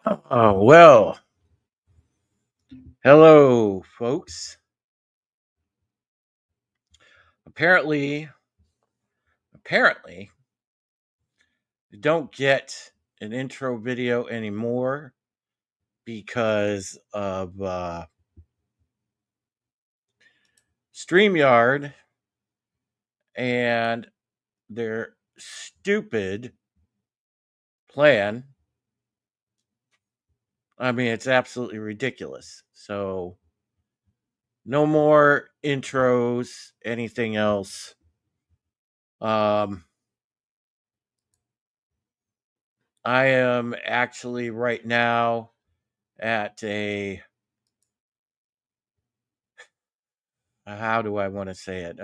Oh, well, hello, folks. Apparently, apparently, you don't get an intro video anymore because of StreamYard and their stupid plan. I mean, it's absolutely ridiculous. So, no more intros, anything else. Um, I am actually right now at a how do I want to say it?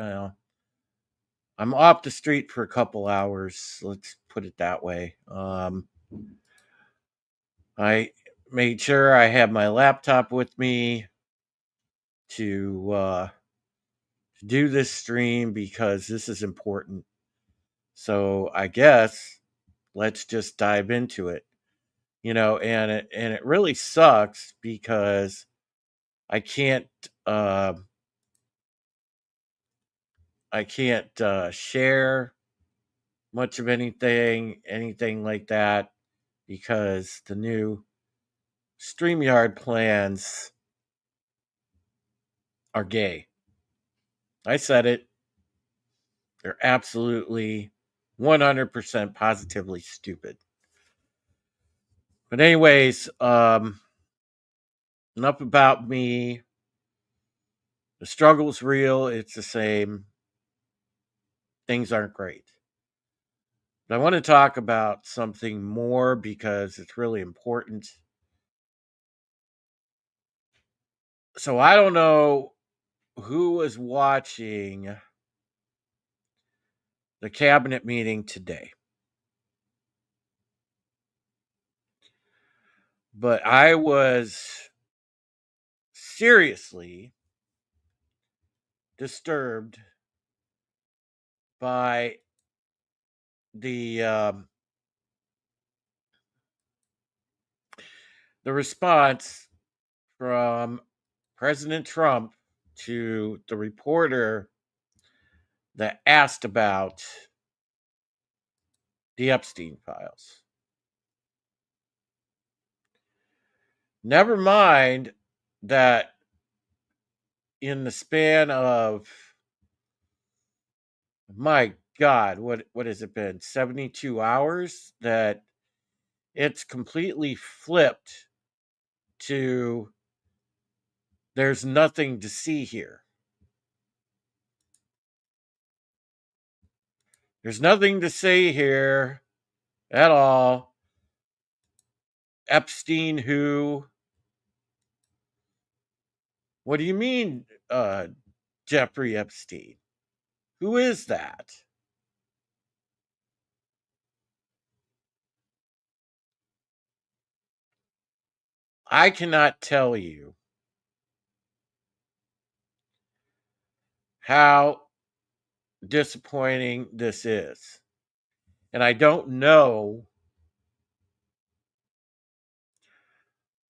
I'm off the street for a couple hours. Let's put it that way. I made sure I have my laptop with me to do this stream because this is important. So I guess let's just dive into it. And it really sucks because I can't uh, share much of anything like that, because the new StreamYard plans are gay. I said it. They're absolutely 100% positively stupid. But anyways, enough about me. The struggle's real. It's the same. Things aren't great. But I want to talk about something more because it's really important. So I don't know who was watching the cabinet meeting today, but I was seriously disturbed by the the response from President Trump to the reporter that asked about the Epstein files. Never mind that in the span of, my God, what has it been? 72 hours, that it's completely flipped to there's nothing to see here. There's nothing to say here at all. Epstein who? What do you mean, Jeffrey Epstein? Who is that? I cannot tell you how disappointing this is. And I don't know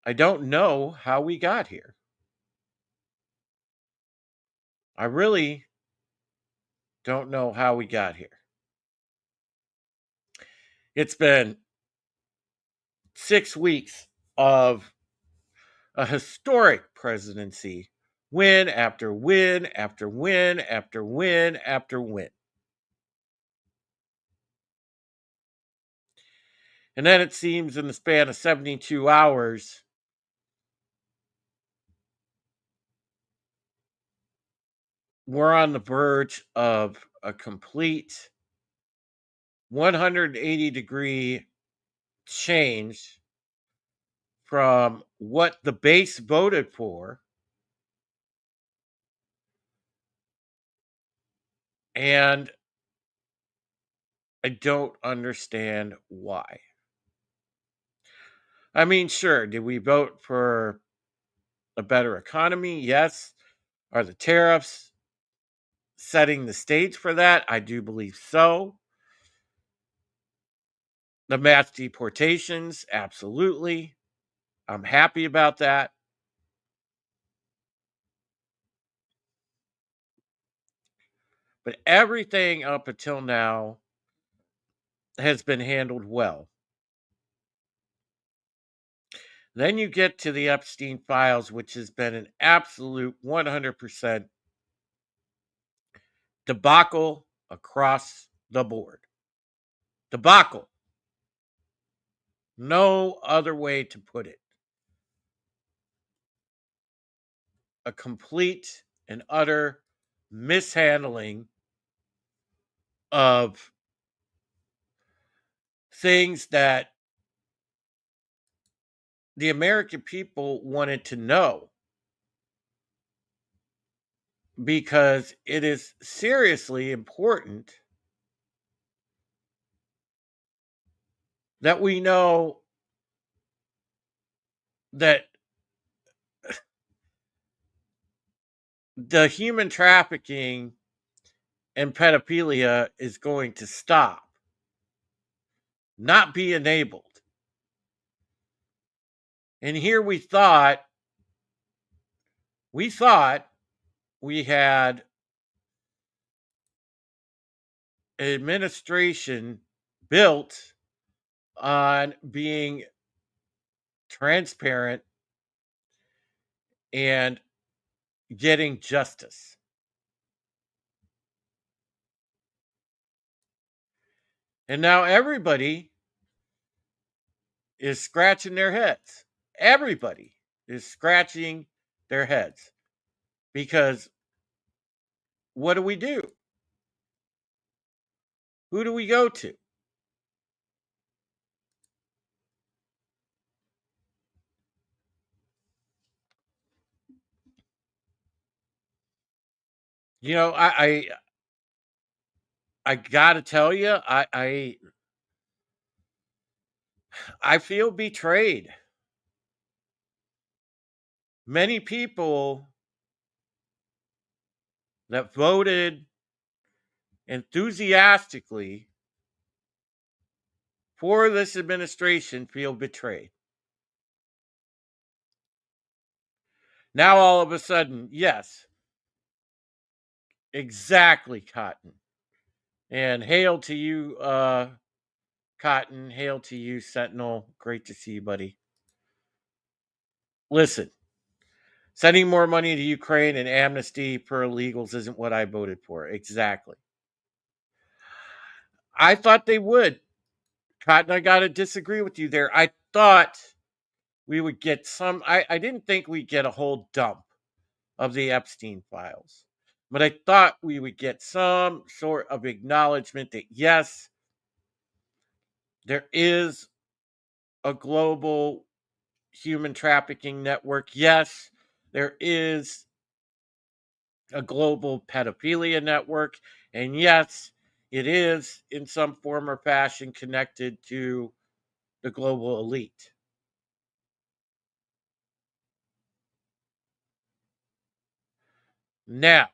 how we got here. I really don't know how we got here. It's been 6 weeks of a historic presidency, win after win after win after win after win. And then it seems in the span of 72 hours, we're on the verge of a complete 180-degree change from what the base voted for, and I don't understand why. I mean, sure, did we vote for a better economy? Yes. Are the tariffs setting the stage for that? I do believe so. The mass deportations, absolutely. I'm happy about that. But everything up until now has been handled well. Then you get to the Epstein files, which has been an absolute 100% debacle across the board. Debacle. No other way to put it. A complete and utter mishandling of things that the American people wanted to know, because it is seriously important that we know that the human trafficking and pedophilia is going to stop, not be enabled. And here we thought we had an administration built on being transparent and getting justice. And now everybody is scratching their heads. Everybody is scratching their heads because what do we do? Who do we go to? You know, I gotta tell you, I feel betrayed. Many people that voted enthusiastically for this administration feel betrayed. Now all of a sudden, yes, exactly, Cotton. And hail to you, Cotton. Hail to you, Sentinel. Great to see you, buddy. Listen, sending more money to Ukraine and amnesty for illegals isn't what I voted for. Exactly. I thought they would. Cotton, I got to disagree with you there. I thought we would get some. I didn't think we'd get a whole dump of the Epstein files, but I thought we would get some sort of acknowledgement that, yes, there is a global human trafficking network. Yes, there is a global pedophilia network. And yes, it is in some form or fashion connected to the global elite. Now,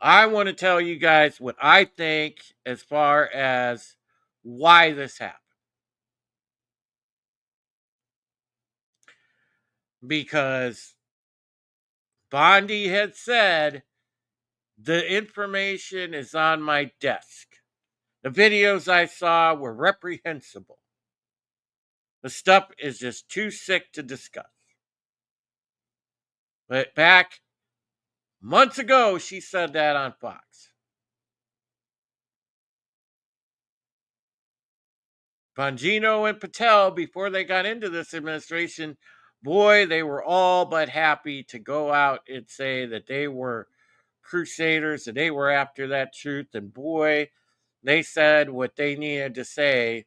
I want to tell you guys what I think as far as why this happened. Because Bondi had said the information is on my desk. The videos I saw were reprehensible. The stuff is just too sick to discuss. But back months ago, she said that on Fox. Bongino and Patel, before they got into this administration, boy, they were all but happy to go out and say that they were crusaders and they were after that truth. And boy, they said what they needed to say,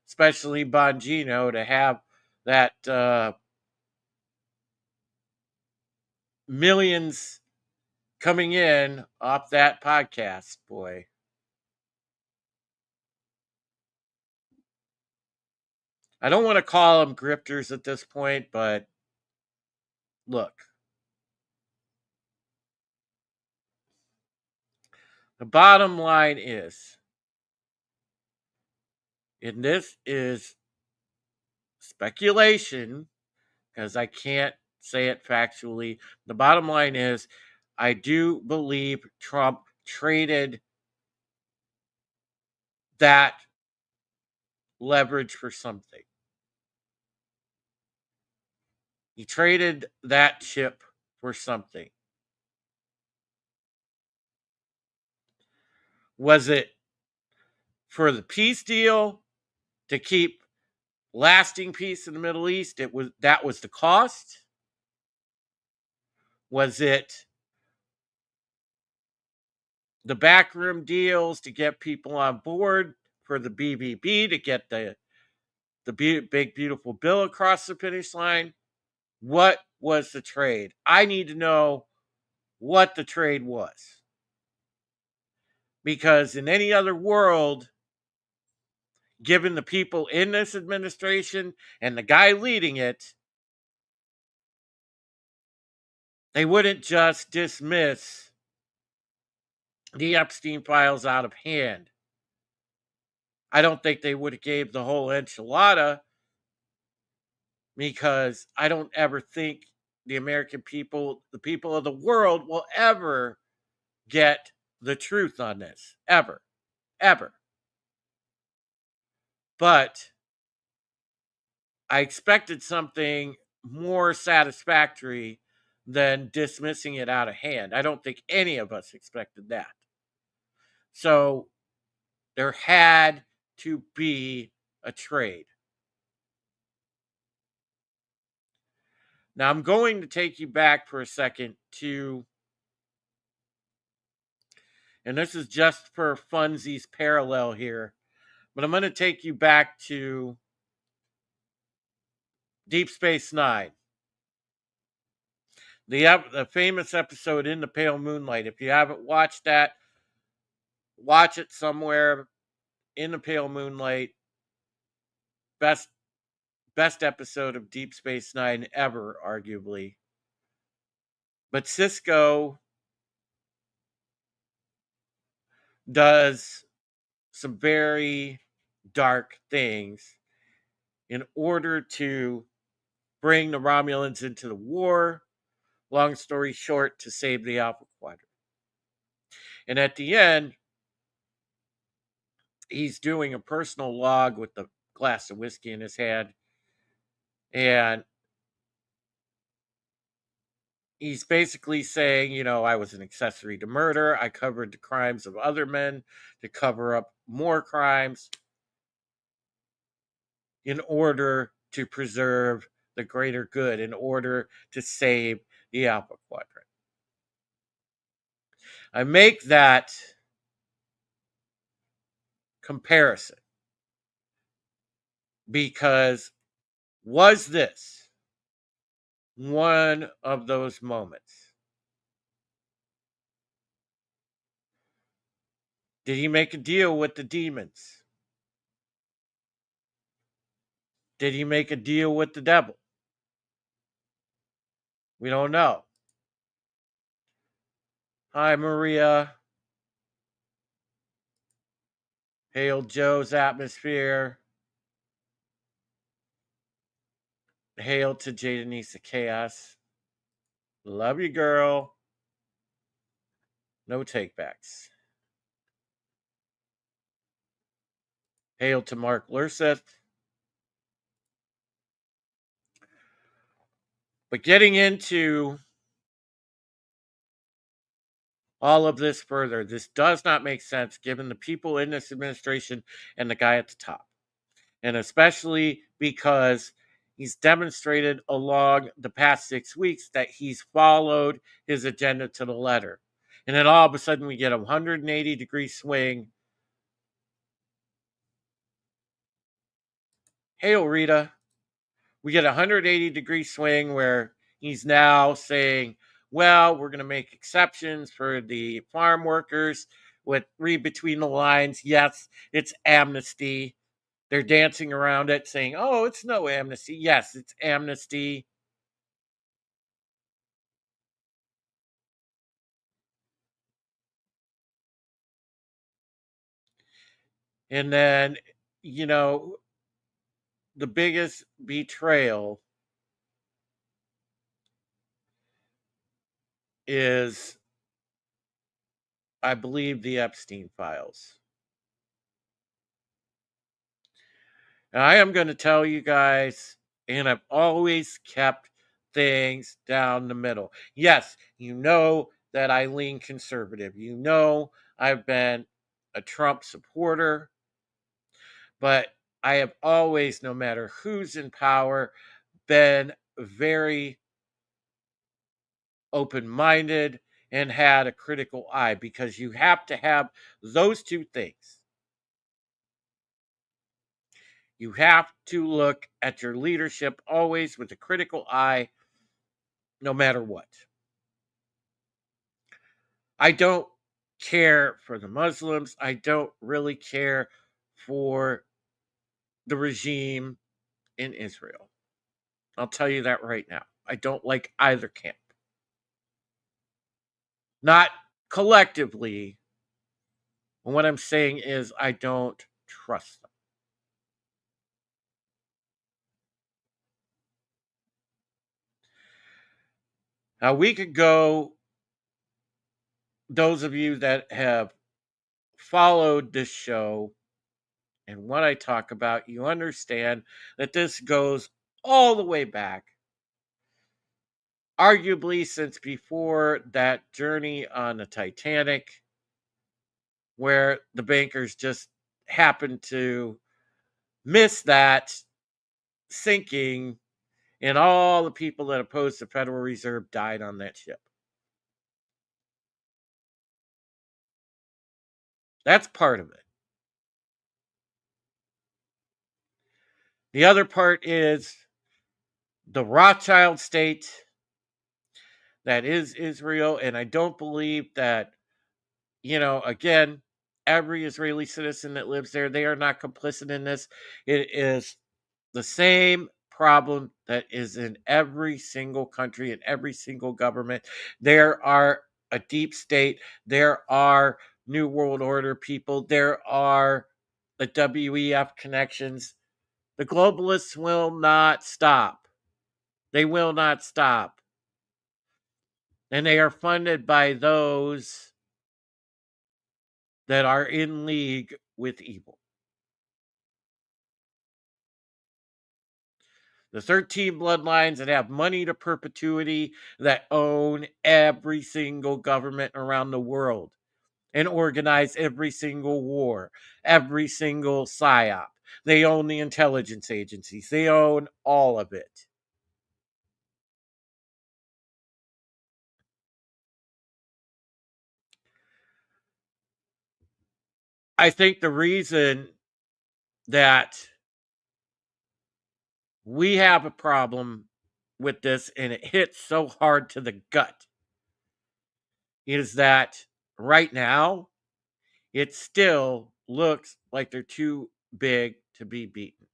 especially Bongino, to have that millions coming in off that podcast, boy. I don't want to call them grifters at this point, but look, the bottom line is And this is speculation because I can't say it factually. The bottom line is I do believe Trump traded that leverage for something. He traded that chip for something. Was it for the peace deal to keep lasting peace in the Middle East? That was the cost. Was it the backroom deals to get people on board for the BBB to get the big beautiful bill across the finish line? What was the trade? I need to know what the trade was. Because in any other world, given the people in this administration and the guy leading it, they wouldn't just dismiss the Epstein files out of hand. I don't think they would have gave the whole enchilada because I don't ever think the American people, the people of the world, will ever get the truth on this. Ever. Ever. But I expected something more satisfactory than dismissing it out of hand. I don't think any of us expected that. So there had to be a trade. Now I'm going to take you back for a second to, and this is just for funsies parallel here, but I'm going to take you back to Deep Space Nine, the famous episode In the Pale Moonlight. If you haven't watched that, watch it somewhere. In the Pale Moonlight, best episode of Deep Space Nine ever, arguably. But Cisco does some very dark things in order to bring the Romulans into the war. Long story short, to save the Alpha Quadrant. And at the end, he's doing a personal log with the glass of whiskey in his hand. And he's basically saying, you know, I was an accessory to murder. I covered the crimes of other men to cover up more crimes in order to preserve the greater good, in order to save the Alpha Quadrant. I make that comparison because was this one of those moments? Did he make a deal with the demons? Did he make a deal with the devil? We don't know. Hi, Maria. Hail Joe's Atmosphere. Hail to Jadenisa Chaos. Love you, girl. No takebacks. Hail to Mark Lurseth. But getting into all of this further, this does not make sense given the people in this administration and the guy at the top. And especially because he's demonstrated along the past 6 weeks that he's followed his agenda to the letter. And then all of a sudden we get a 180-degree swing. Hail, Rita. We get a 180-degree swing where he's now saying, well, we're going to make exceptions for the farm workers. With read between the lines, yes, it's amnesty. They're dancing around it saying, oh, it's no amnesty. Yes, it's amnesty. And then you know, the biggest betrayal is, I believe, the Epstein files. And I am going to tell you guys, and I've always kept things down the middle. Yes, you know that I lean conservative. You know I've been a Trump supporter, but I have always, no matter who's in power, been very open minded and had a critical eye, because you have to have those two things. You have to look at your leadership always with a critical eye, no matter what. I don't care for the Muslims. I don't really care for the regime in Israel. I'll tell you that right now. I don't like either camp. Not collectively. What I'm saying is, I don't trust them. Now, we could go, those of you that have followed this show and what I talk about, you understand that this goes all the way back, arguably since before that journey on the Titanic, where the bankers just happened to miss that sinking, and all the people that opposed the Federal Reserve died on that ship. That's part of it. The other part is the Rothschild state that is Israel. And I don't believe that, again, every Israeli citizen that lives there, they are not complicit in this. It is the same problem that is in every single country and every single government. There are a deep state, there are New World Order people, there are the WEF connections. The globalists will not stop. They will not stop. And they are funded by those that are in league with evil. The 13 bloodlines that have money to perpetuity, that own every single government around the world and organize every single war, every single psyop. They own the intelligence agencies. They own all of it. I think the reason that we have a problem with this, and it hits so hard to the gut, is that right now it still looks like they're too big to be beaten.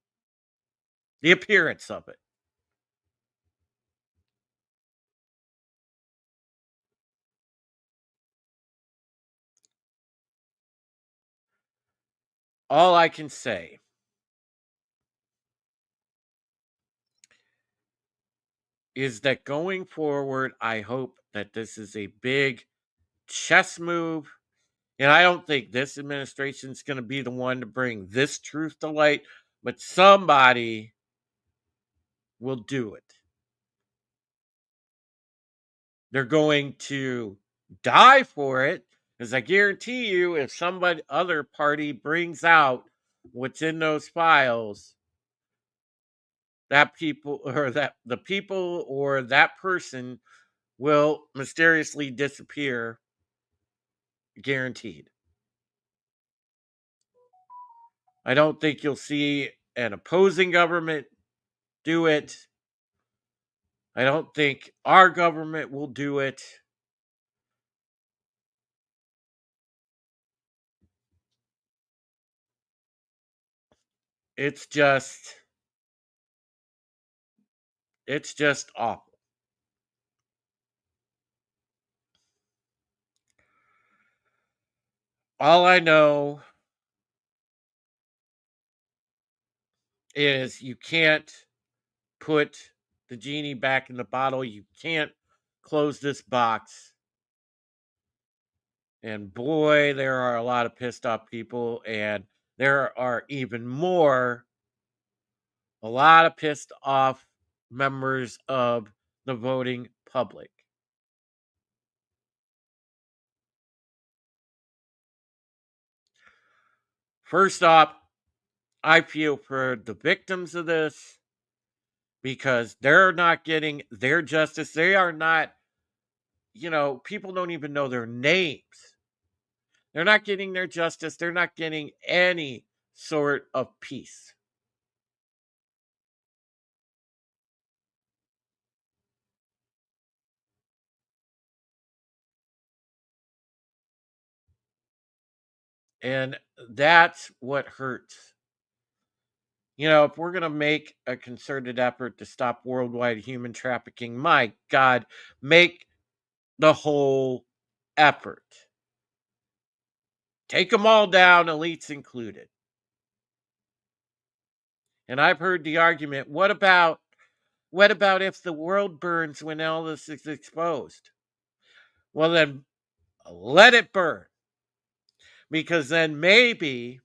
The appearance of it. All I can say is that going forward, I hope that this is a big chess move. And I don't think this administration is going to be the one to bring this truth to light, but somebody will do it. They're going to die for it, because I guarantee you, if somebody other party brings out what's in those files, that people, or that the people, or that person will mysteriously disappear, guaranteed. I don't think you'll see an opposing government do it. I don't think our government will do it. It's just it's just awful. All I know is you can't put the genie back in the bottle. You can't close this box. And boy, there are a lot of pissed off people, and there are even more, a lot of pissed off members of the voting public. First off, I feel for the victims of this because they're not getting their justice. They are not, people don't even know their names. They're not getting their justice. They're not getting any sort of peace. And that's what hurts. If we're going to make a concerted effort to stop worldwide human trafficking, my God, make the whole effort. Take them all down, elites included. And I've heard the argument, what about if the world burns when all this is exposed? Well, then let it burn. Because then maybe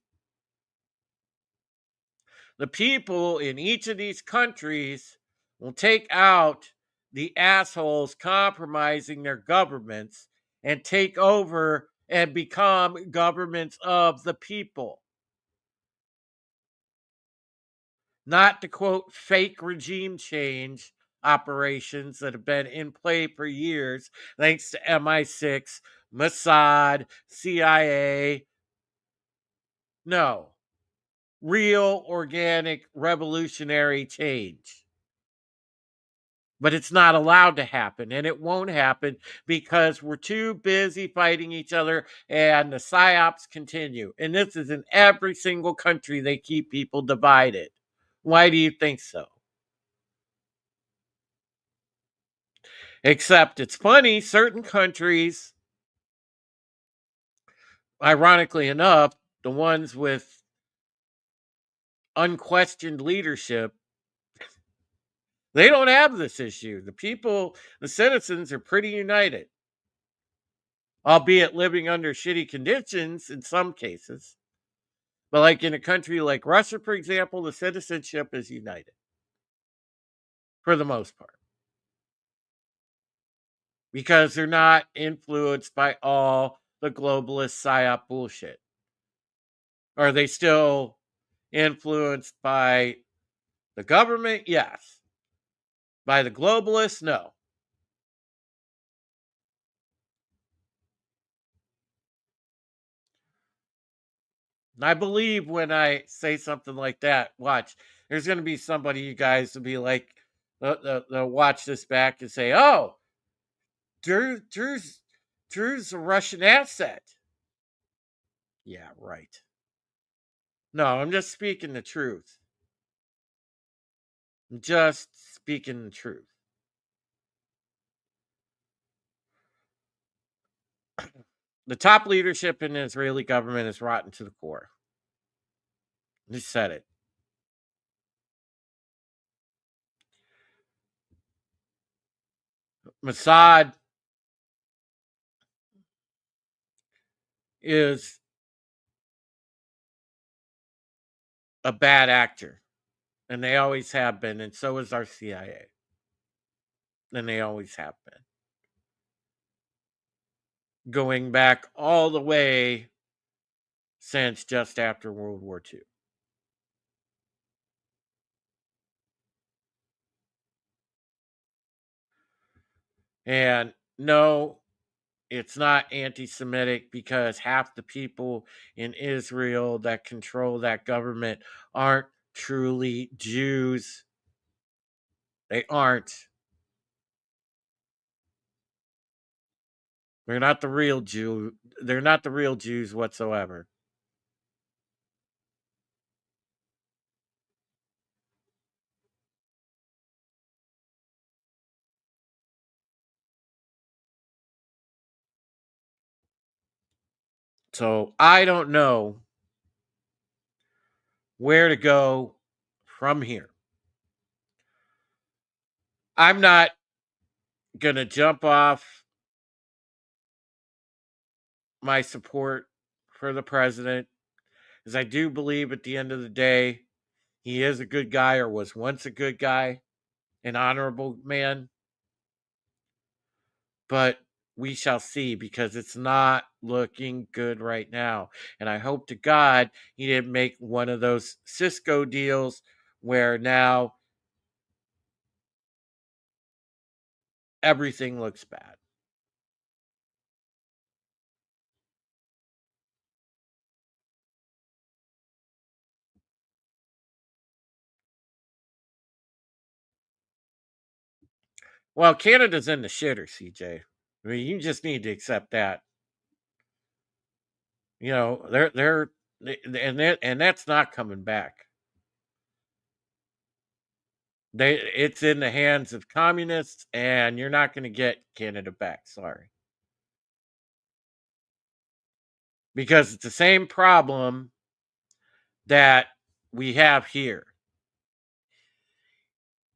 the people in each of these countries will take out the assholes compromising their governments and take over and become governments of the people. Not to quote fake regime change operations that have been in play for years, thanks to MI6, Mossad, CIA. No, real, organic, revolutionary change. But it's not allowed to happen, and it won't happen because we're too busy fighting each other, and the psyops continue. And this is in every single country. They keep people divided. Why do you think so? Except it's funny, certain countries, ironically enough, the ones with unquestioned leadership, they don't have this issue. The people, the citizens are pretty united, albeit living under shitty conditions in some cases. But like in a country like Russia, for example, the citizenship is united for the most part because they're not influenced by all the globalist psyop bullshit. Are they still influenced by the government? Yes. By the globalists? No. And I believe when I say something like that, watch, there's going to be somebody, you guys, to be like, they'll watch this back and say, oh, Drew's a Russian asset. Yeah, right. No, I'm just speaking the truth. I'm just speaking the truth. The top leadership in the Israeli government is rotten to the core. He said it. Mossad is a bad actor, and they always have been, and so is our CIA. And they always have been. Going back all the way since just after World War II. And no, it's not anti Semitic because half the people in Israel that control that government aren't truly Jews. They aren't. They're not the real Jew. They're not the real Jews whatsoever. So I don't know where to go from here. I'm not going to jump off my support for the president, because I do believe at the end of the day, he is a good guy, or was once a good guy, an honorable man. But we shall see, because it's not looking good right now. And I hope to God he didn't make one of those Cisco deals where now everything looks bad. Well, Canada's in the shitter, CJ. I mean, you just need to accept that. You know, and that's not coming back. It's in the hands of communists, and you're not going to get Canada back. Sorry, because it's the same problem that we have here.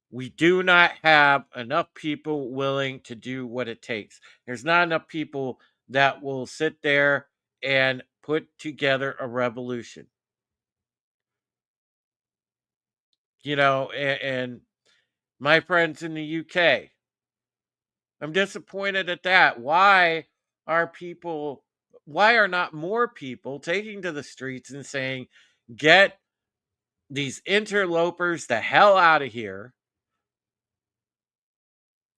We do not have enough people willing to do what it takes. There's not enough people that will sit there and put together a revolution. You know, and my friends in the UK, I'm disappointed at that. Why are not more people taking to the streets and saying, get these interlopers the hell out of here?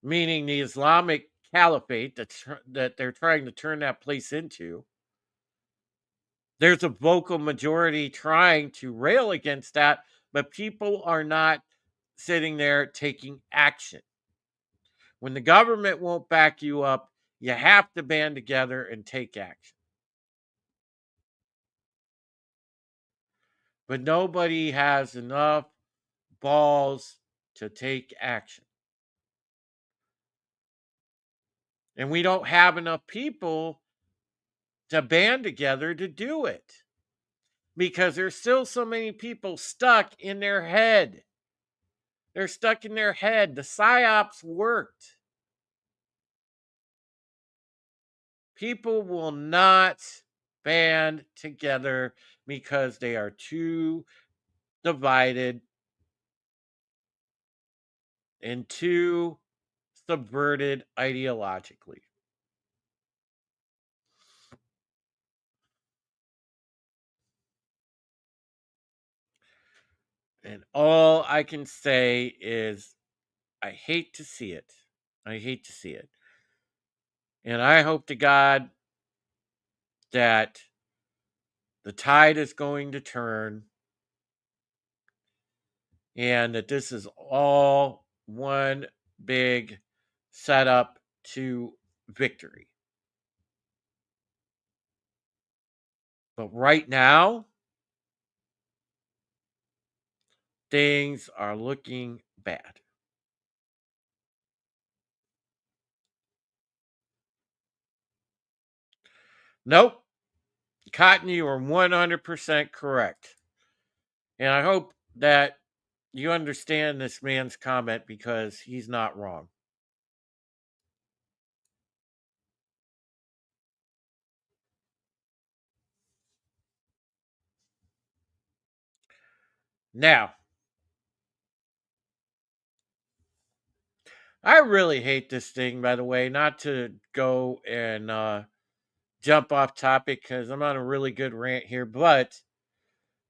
Meaning the Islamic Caliphate that they're trying to turn that place into. There's a vocal majority trying to rail against that, but people are not sitting there taking action. When the government won't back you up, you have to band together and take action. But nobody has enough balls to take action. And we don't have enough people to band together to do it, because there's still so many people stuck in their head. They're stuck in their head. The psyops worked. People will not band together because they are too divided and too subverted ideologically. And all I can say is, I hate to see it. I hate to see it. And I hope to God that the tide is going to turn, and that this is all one big setup to victory. But right now, things are looking bad. Nope. Cotton, you are 100% correct. And I hope that you understand this man's comment, because he's not wrong. Now, I really hate this thing, by the way, not to go and jump off topic, because I'm on a really good rant here, but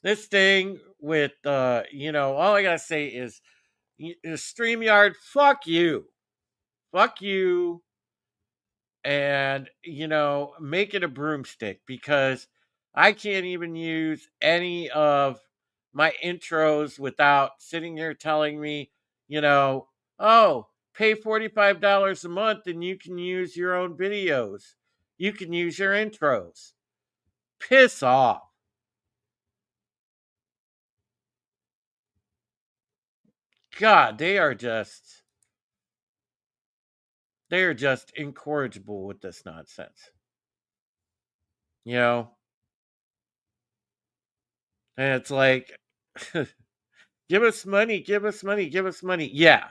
this thing with, all I got to say is, StreamYard, fuck you. Fuck you. And, make it a broomstick, because I can't even use any of my intros without sitting here telling me, oh, pay $45 a month and you can use your own videos. You can use your intros. Piss off. God, they are just incorrigible with this nonsense. You know? And it's like Give us money, give us money, give us money. Yeah.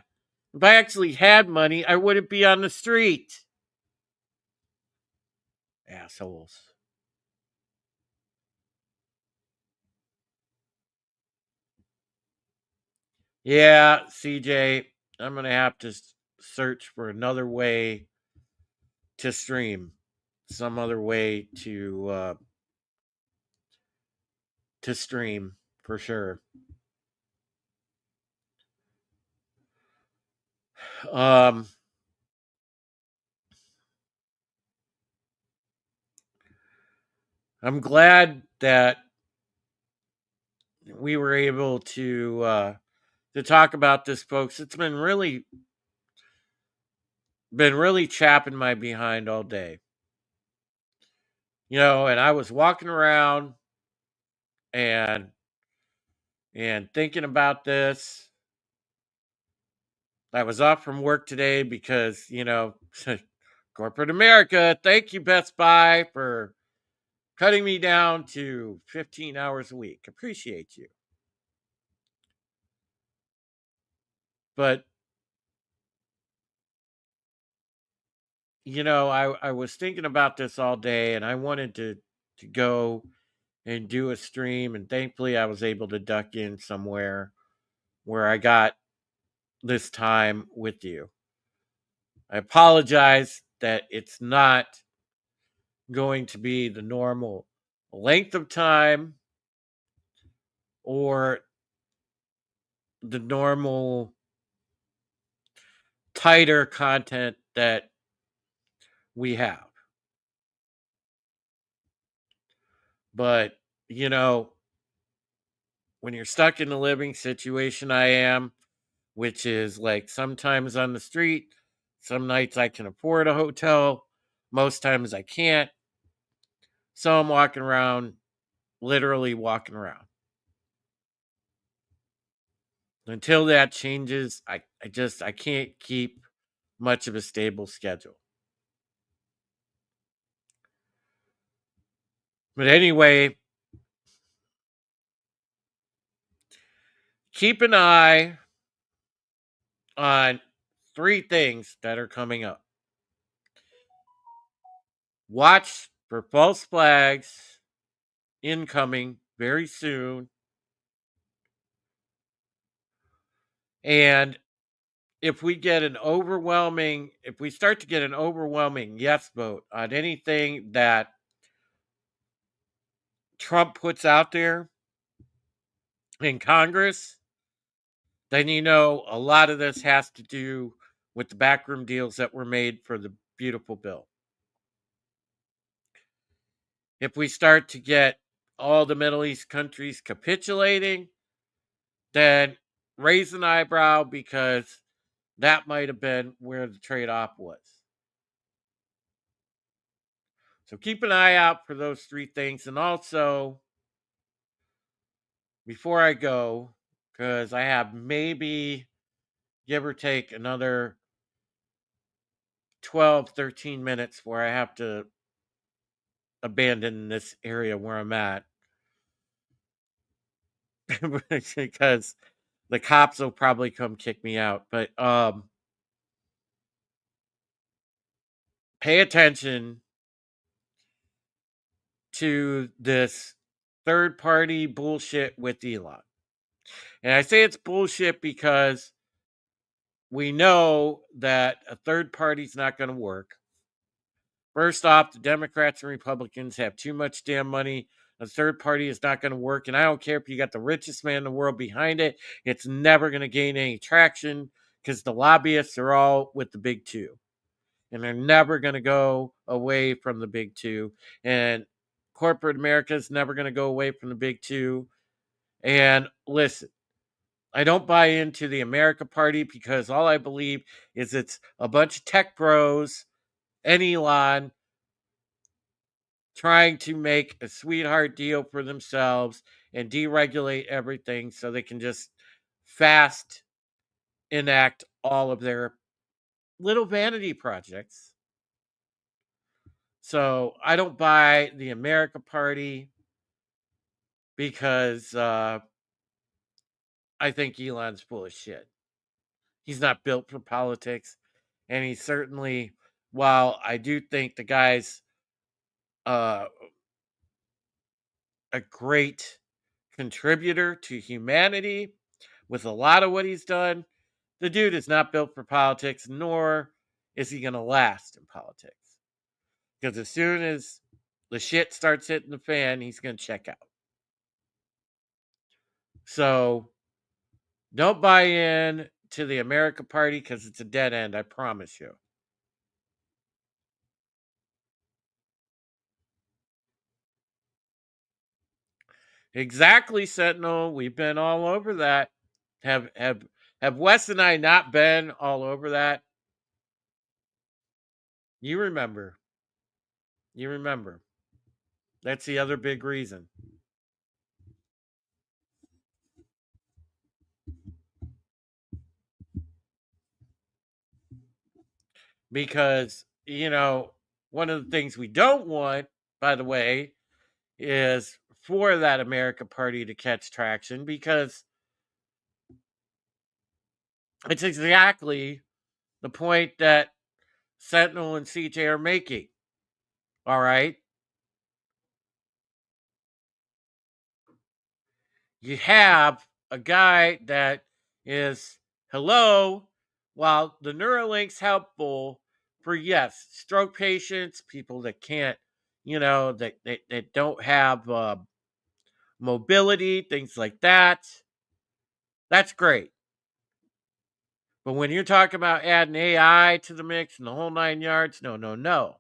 If I actually had money, I wouldn't be on the street. Assholes. Yeah, CJ, I'm going to have to search for another way to stream, some other way to stream for sure. Um I'm glad that we were able to talk about this, folks. It's been really chapping my behind all day. And I was walking around and thinking about this. I was off from work today because, corporate America, thank you, Best Buy, for cutting me down to 15 hours a week. Appreciate you. But, I was thinking about this all day and I wanted to go and do a stream. And thankfully, I was able to duck in somewhere where I got this time with you. I apologize that it's not going to be the normal length of time or the normal tighter content that we have. But, you know, when you're stuck in the living situation I am, which is like sometimes on the street, some nights I can afford a hotel, most times I can't. So I'm walking around, literally walking around. Until that changes, I can't keep much of a stable schedule. But anyway, keep an eye on three things that are coming up. Watch for false flags incoming very soon. And if we start to get an overwhelming yes vote on anything that Trump puts out there in Congress, then a lot of this has to do with the backroom deals that were made for the beautiful bill. If we start to get all the Middle East countries capitulating, then raise an eyebrow because that might have been where the trade off was. So keep an eye out for those three things. And also, before I go, because I have maybe, give or take, another 12, 13 minutes where I have to abandon this area where I'm at. Because the cops will probably come kick me out. But pay attention to this third party bullshit with Elon. And I say it's bullshit because we know that a third party's not going to work. First off, the Democrats and Republicans have too much damn money. A third party is not going to work. And I don't care if you got the richest man in the world behind it, it's never going to gain any traction because the lobbyists are all with the big two. And they're never going to go away from the big two. And corporate America is never going to go away from the big two. And listen, I don't buy into the America Party because all I believe is it's a bunch of tech bros and Elon trying to make a sweetheart deal for themselves and deregulate everything so they can just fast enact all of their little vanity projects. So I don't buy the America Party because I think Elon's full of shit. He's not built for politics. And he certainly, while I do think the guy's uh, a great contributor to humanity with a lot of what he's done, the dude is not built for politics, nor is he going to last in politics. Because as soon as the shit starts hitting the fan, he's going to check out. So don't buy in to the America Party because it's a dead end, I promise you. Exactly, Sentinel. We've been all over that. Have Wes and I not been all over that? You remember. You remember. That's the other big reason. Because, one of the things we don't want, by the way, is for that America Party to catch traction because it's exactly the point that Sentinel and CJ are making. All right. You have a guy that is hello, while the Neuralink's helpful for, yes, stroke patients, people that can't, that don't have mobility, things like that. That's great. But when you're talking about adding AI to the mix and the whole 9 yards, no, no, no.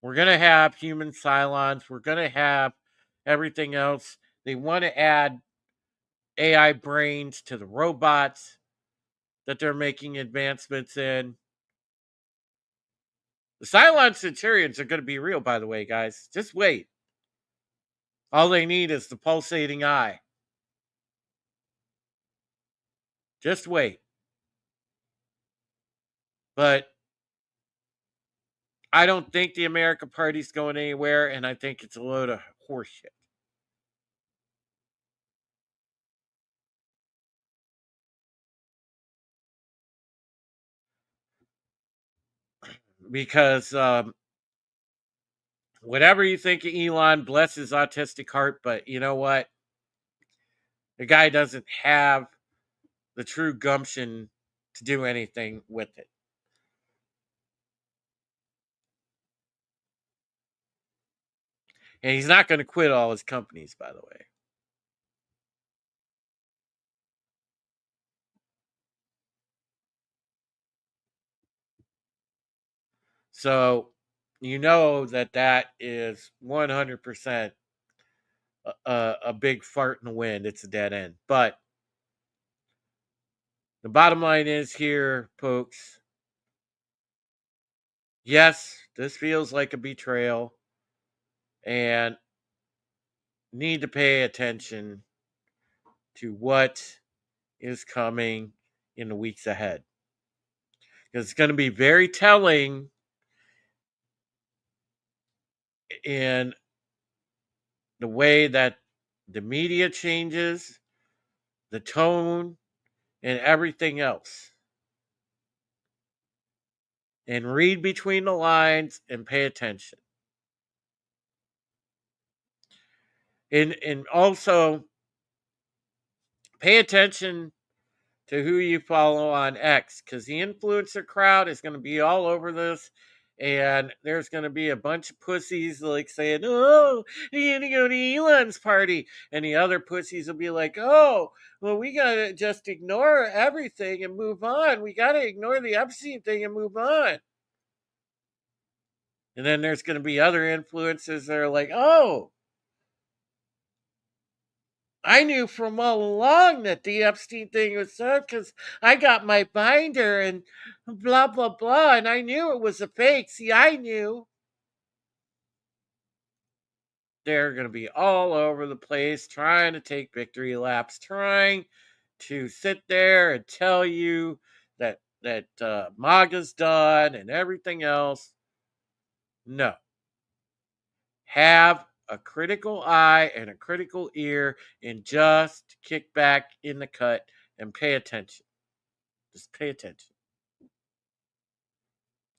We're going to have human Cylons. We're going to have everything else. They want to add AI brains to the robots that they're making advancements in. The Cylon Centurions are going to be real, by the way, guys. Just wait. All they need is the pulsating eye. Just wait. But I don't think the America Party's going anywhere, and I think it's a load of horseshit. Because whatever you think of Elon, bless his autistic heart, but you know what? The guy doesn't have the true gumption to do anything with it. And he's not going to quit all his companies, by the way. So you know that is 100% a big fart in the wind. It's a dead end. But the bottom line is here, folks. Yes, this feels like a betrayal and need to pay attention to what is coming in the weeks ahead. Because it's going to be very telling in the way that the media changes, the tone, and everything else. And read between the lines and pay attention. And also pay attention to who you follow on X because the influencer crowd is going to be all over this. And there's going to be a bunch of pussies like saying, oh, you're going to go to Elon's party. And the other pussies will be like, oh, well, we got to just ignore everything and move on. We got to ignore the Epstein thing and move on. And then there's going to be other influencers that are like, oh, I knew from all along that the Epstein thing was up because I got my binder and blah, blah, blah. And I knew it was a fake. See, I knew. They're going to be all over the place trying to take victory laps, trying to sit there and tell you that MAGA's done and everything else. No. Have a critical eye and a critical ear and just kick back in the cut and pay attention. Just pay attention.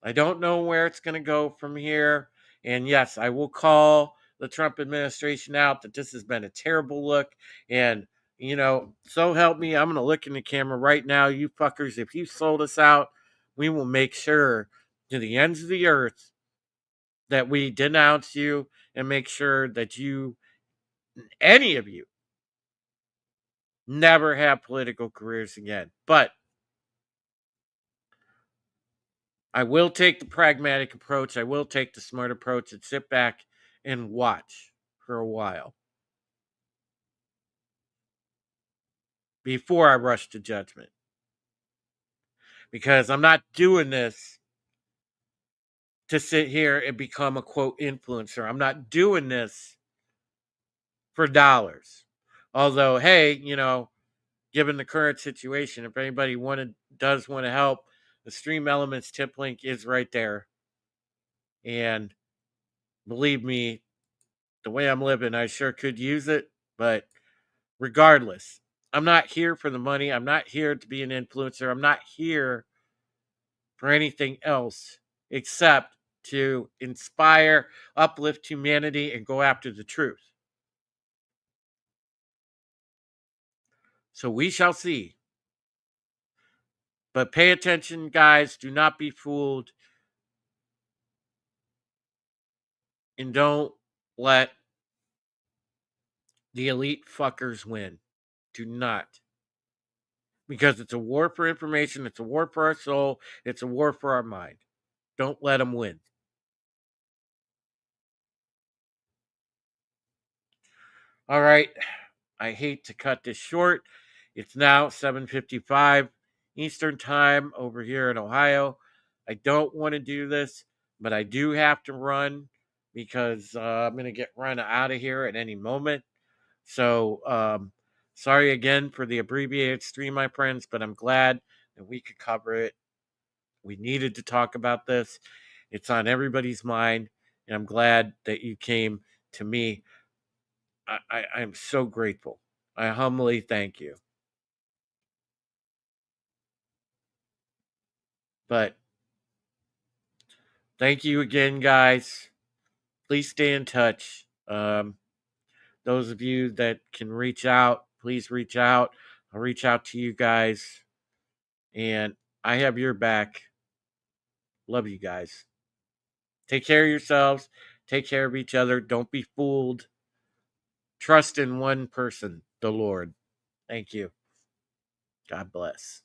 I don't know where it's going to go from here. And yes, I will call the Trump administration out that this has been a terrible look. And, so help me, I'm going to look in the camera right now. You fuckers, if you sold us out, we will make sure to the ends of the earth that we denounce you and make sure that any of you, never have political careers again. But I will take the pragmatic approach. I will take the smart approach and sit back and watch for a while before I rush to judgment. Because I'm not doing this to sit here and become a quote influencer. I'm not doing this for dollars. Although, hey, given the current situation, if anybody does want to help, the Stream Elements tip link is right there. And believe me, the way I'm living, I sure could use it. But regardless, I'm not here for the money. I'm not here to be an influencer. I'm not here for anything else except to inspire, uplift humanity, and go after the truth. So we shall see. But pay attention, guys. Do not be fooled. And don't let the elite fuckers win. Do not. Because it's a war for information. It's a war for our soul. It's a war for our mind. Don't let them win. All right. I hate to cut this short. It's now 7:55 Eastern Time over here in Ohio. I don't want to do this, but I do have to run because I'm going to get run out of here at any moment. So, sorry again for the abbreviated stream, my friends, but I'm glad that we could cover it. We needed to talk about this. It's on everybody's mind, and I'm glad that you came to me. I'm so grateful. I humbly thank you. But thank you again, guys. Please stay in touch. Those of you that can reach out, please reach out. I'll reach out to you guys. And I have your back. Love you guys. Take care of yourselves. Take care of each other. Don't be fooled. Trust in one person, the Lord. Thank you. God bless.